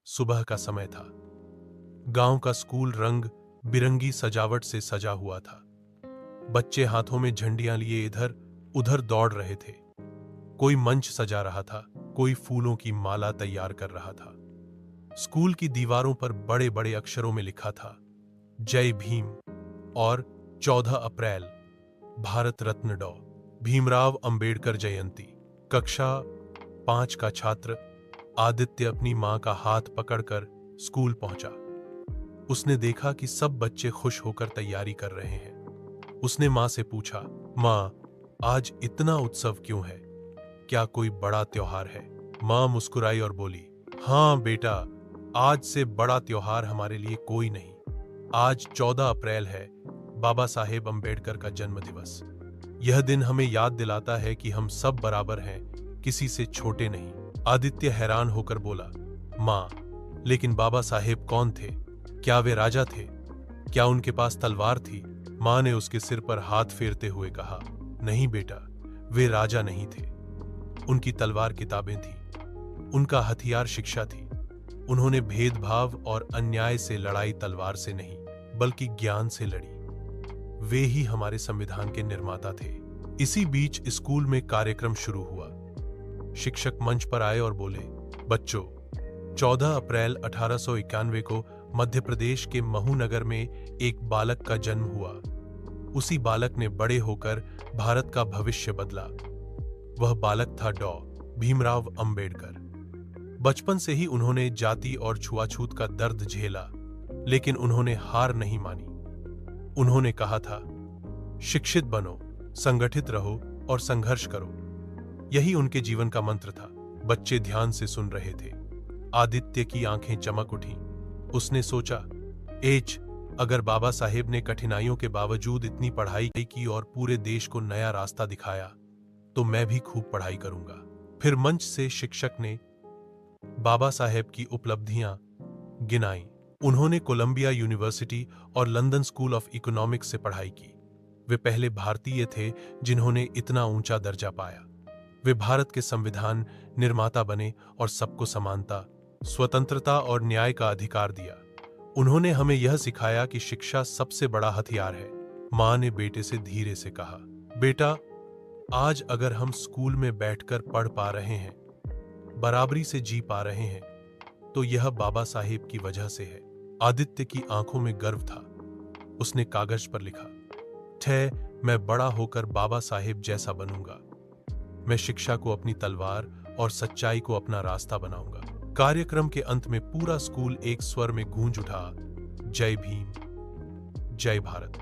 सुबह का समय था। गांव का स्कूल रंग बिरंगी सजावट से सजा हुआ था। बच्चे हाथों में झंडियां लिए इधर उधर दौड़ रहे थे। कोई मंच सजा रहा था, कोई फूलों की माला तैयार कर रहा था। स्कूल की दीवारों पर बड़े बड़े अक्षरों में लिखा था, जय भीम और 14 अप्रैल भारत रत्न डॉ भीमराव अंबेडकर जयंती। कक्षा 5 का छात्र आदित्य अपनी मां का हाथ पकड़कर स्कूल पहुंचा। उसने देखा कि सब बच्चे खुश होकर तैयारी कर रहे हैं। उसने मां से पूछा, मां, आज इतना उत्सव क्यों है? क्या कोई बड़ा त्योहार है? मां मुस्कुराई और बोली, हाँ बेटा, आज से बड़ा त्योहार हमारे लिए कोई नहीं। आज 14 अप्रैल है, बाबा साहेब अंबेडकर का जन्मदिवस। यह दिन हमें याद दिलाता है कि हम सब बराबर हैं, किसी से छोटे नहीं। आदित्य हैरान होकर बोला, मां, लेकिन बाबा साहेब कौन थे? क्या वे राजा थे? क्या उनके पास तलवार थी? मां ने उसके सिर पर हाथ फेरते हुए कहा, नहीं बेटा, वे राजा नहीं थे। उनकी तलवार किताबें थी, उनका हथियार शिक्षा थी। उन्होंने भेदभाव और अन्याय से लड़ाई तलवार से नहीं, बल्कि ज्ञान से लड़ी। वे ही हमारे संविधान के निर्माता थे। इसी बीच स्कूल में कार्यक्रम शुरू हुआ। शिक्षक मंच पर आए और बोले, बच्चों, 14 अप्रैल 1891 को मध्य प्रदेश के महू नगर में एक बालक का जन्म हुआ। उसी बालक ने बड़े होकर भारत का भविष्य बदला। वह बालक था डॉ भीमराव अंबेडकर। बचपन से ही उन्होंने जाति और छुआछूत का दर्द झेला, लेकिन उन्होंने हार नहीं मानी। उन्होंने कहा था, शिक्षित बनो, संगठित रहो और संघर्ष करो। यही उनके जीवन का मंत्र था। बच्चे ध्यान से सुन रहे थे। आदित्य की आंखें चमक उठीं। उसने सोचा, अगर बाबा साहेब ने कठिनाइयों के बावजूद इतनी पढ़ाई की और पूरे देश को नया रास्ता दिखाया, तो मैं भी खूब पढ़ाई करूंगा। फिर मंच से शिक्षक ने बाबा साहेब की उपलब्धियां गिनाई। उन्होंने कोलंबिया यूनिवर्सिटी और लंदन स्कूल ऑफ इकोनॉमिक्स से पढ़ाई की। वे पहले भारतीय थे जिन्होंने इतना ऊंचा दर्जा पाया। वे भारत के संविधान निर्माता बने और सबको समानता, स्वतंत्रता और न्याय का अधिकार दिया। उन्होंने हमें यह सिखाया कि शिक्षा सबसे बड़ा हथियार है। मां ने बेटे से धीरे से कहा, बेटा, आज अगर हम स्कूल में बैठकर पढ़ पा रहे हैं, बराबरी से जी पा रहे हैं, तो यह बाबा साहेब की वजह से है। आदित्य की आंखों में गर्व था। उसने कागज पर लिखा, मैं बड़ा होकर बाबा साहेब जैसा बनूंगा। मैं शिक्षा को अपनी तलवार और सच्चाई को अपना रास्ता बनाऊंगा। कार्यक्रम के अंत में पूरा स्कूल एक स्वर में गूंज उठा, जय भीम, जय भारत।